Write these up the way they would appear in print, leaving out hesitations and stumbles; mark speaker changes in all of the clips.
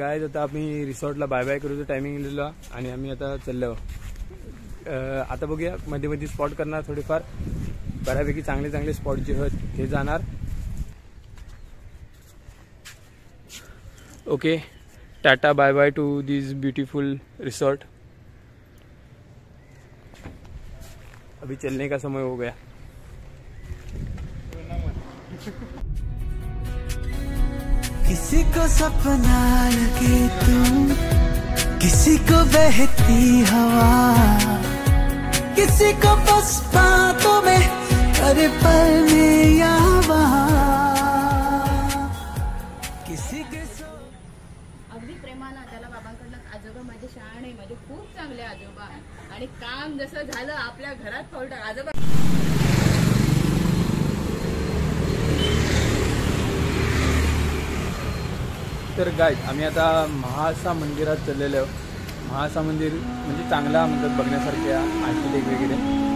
Speaker 1: Guys आता आम्ही रिसॉर्टला bye bye करूचं timing दिलेला आणि आम्ही आता चाललो. आता बघूया मध्ये मध्ये स्पॉट करणार थोडेफार बऱ्यापैकी चांगले चांगले स्पॉट जे आहेत ते जाणार. Okay tata bye bye to this beautiful resort. अभी चलने का समय हो गया.
Speaker 2: किसी को सपना लगे तुम, किसी को बहती हवा, किसी को बस बातों में करे पल में या किसी के
Speaker 3: अगदी प्रेमानं त्याला बाबांकडनं आजोबा माझे शहाणे माझे खूप चांगले आजोबा आणि काम जसं झालं आपल्या घरात पाऊल आजोबा.
Speaker 1: तर गाईज आम्ही आता महासा मंदिरात चाललेलो आहोत. महासा मंदिर म्हणजे चांगला म्हणतात बघण्यासारखे आहेत वेगवेगळे.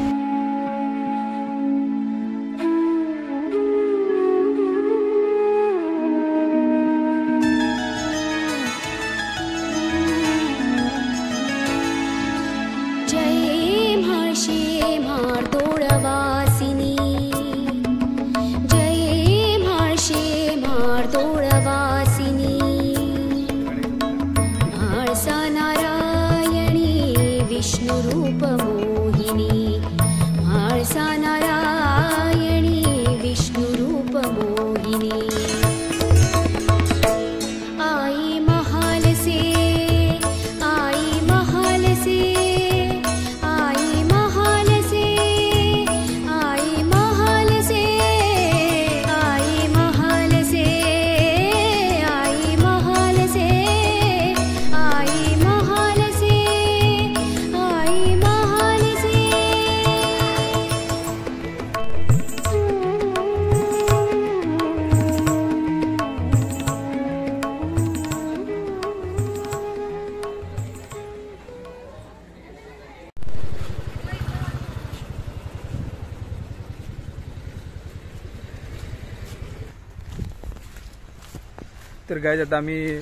Speaker 1: तर गाईज आता आम्ही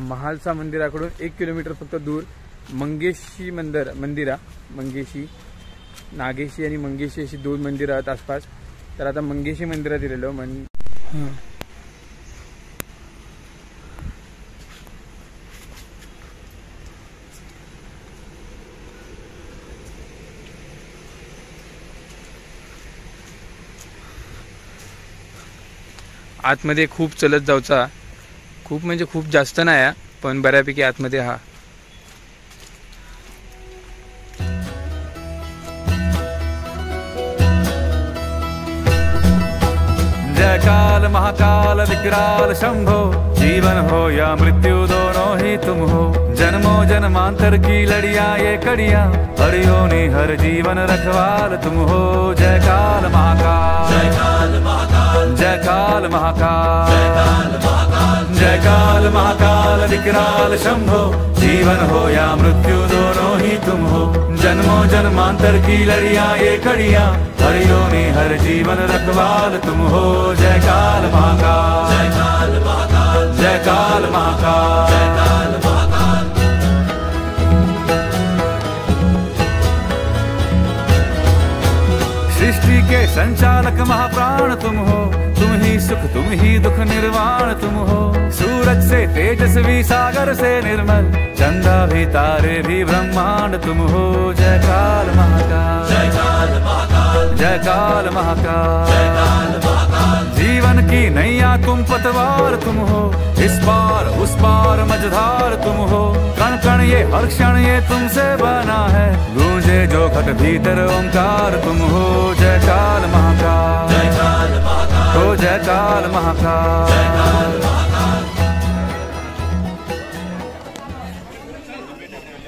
Speaker 1: महालसा मंदिराकडून 1 किलोमीटर फक्त दूर मंगेशी मंगेशी नागेशी आणि मंगेशी अशी 2 मंदिरं आहेत आसपास. तर आता मंगेशी मंदिरात गेलेलो. आतमध्ये खूप चलत जाऊचा, खूप म्हणजे खूप जास्त नाही पण बऱ्यापैकी आतमध्ये हा.
Speaker 4: जय काल महाकाल विकराल शंभो, जीवन हो या मृत्यु दोनों ही तुम हो. जन्मों जन्मांतर की लड़िया ये कड़िया, हरियों हर जीवन रखवाल तुम हो. जय काल महाकाल, जय काल महाकाल, जय काल महाकाल, जय काल महाकाल, जय काल महाकाल विकराल शंभो, जीवन हो या मृत्यु दोनों ही तुम हो. जन्मों जन्मांतर की लड़िया ये कड़िया, हरियों हर जीवन रखवाल तुम हो. जय काल महाकाल, जय काल महाकाल, जय काल महाकाल, जय काल महाकाल. सृष्टि के संचालक महाप्राण तुम हो, तुम ही सुख तुम ही दुख निर्वाण तुम हो. सूरज से तेजस्वी सागर से निर्मल, चंदा भी तारे भी ब्रह्मांड तुम हो. जय काल महाकाल, जय काल महाकाल, जय काल महाकाल, जय काल महाकाल. जीवन की नैया तुम पतवार तुम हो, इस पार उस पार मझधार तुम हो. कण कण ये हर क्षण ये तुमसे बना है, गूंजे जो घट भीतर ओंकार तुम हो. जय काल महाकाल, जय काल महाकाल, हो जय काल महाकाल, जय काल महाकाल.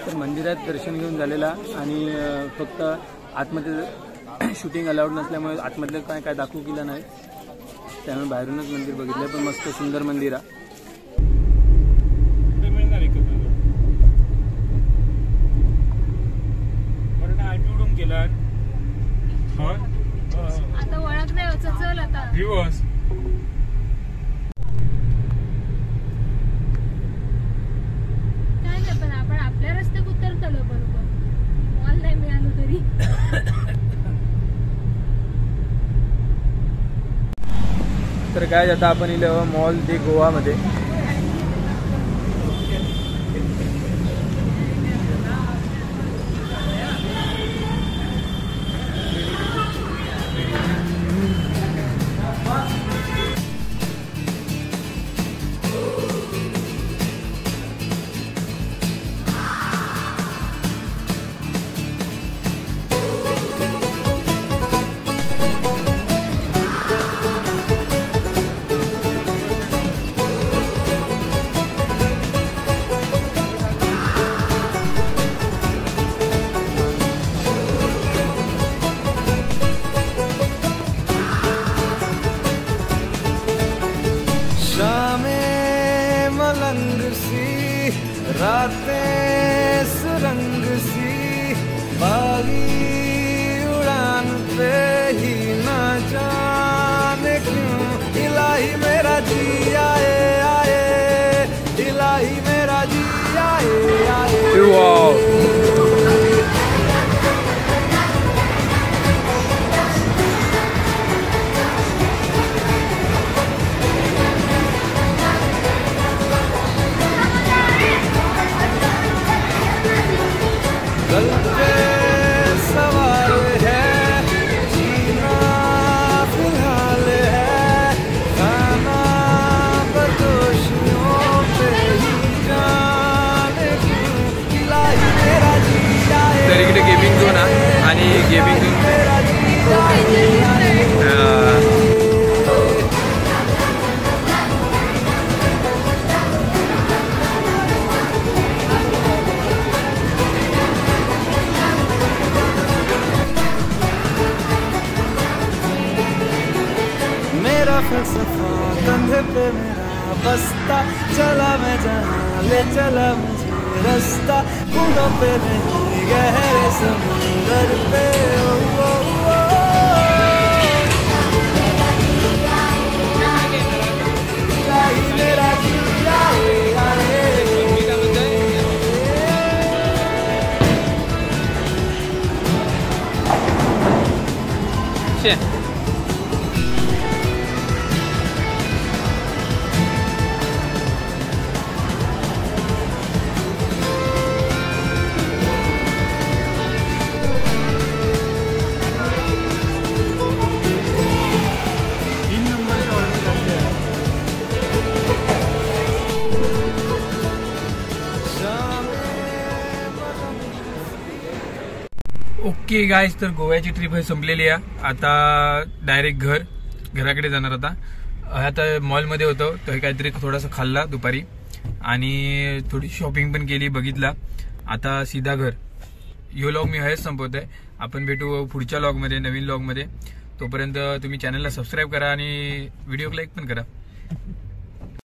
Speaker 1: तर मंदिरात दर्शन घेऊन झालेला आणि फक्त आतमध्ये शूटिंग अलाउड नसल्यामुळे आतमधलं काय दाखवू केलं नाही, त्यामुळे बाहेरूनच मंदिर बघितलं. पण मस्त सुंदर मंदिर आहे.
Speaker 3: आता वळख नाही होत, चल आता
Speaker 4: दिवस
Speaker 3: झालं बरोबर, मॉल नाही मिळालं तरी.
Speaker 1: तर काय आता आपण इथं मॉल दे गोवामध्ये.
Speaker 2: रातें सुरंग सी बागी उड़ान पे ही ना जाने क्यों इलाही मेरा जी आए आए, इलाही मेरा जी आए आए. सवाल है जीना फिलहाल है, खाना बदोशियों पे ही जाने क्यों इलाही मेरा जी आए.
Speaker 1: तर इकडे गेमिंग झोन आणि गेमिंग झोन
Speaker 2: मेरा जी आए. मेरा फलसफा कंधे पे मेरा बस्ता, चला मैं जहाँ ले चला मुझे रास्ता, बूंदों पे नहीं गहरे समुंदर पे. ओ, ओ, ओ, इलाही मेरा जी आए आए.
Speaker 1: ओके गाईज, तर गोव्याची ट्रिप ही संपलेली आहे. आता डायरेक्ट घराकडे जाणार. आता मॉलमध्ये होतो तर काहीतरी थोडासा खाल्ला दुपारी आणि थोडी शॉपिंग पण केली, बघितला. आता सीधा घर. यो लॉग मी हेच संपवतोय. आपण भेटू पुढच्या लॉगमध्ये, नवीन लॉगमध्ये. तोपर्यंत तुम्ही चॅनलला सबस्क्राईब करा आणि व्हिडिओ लाईक पण करा.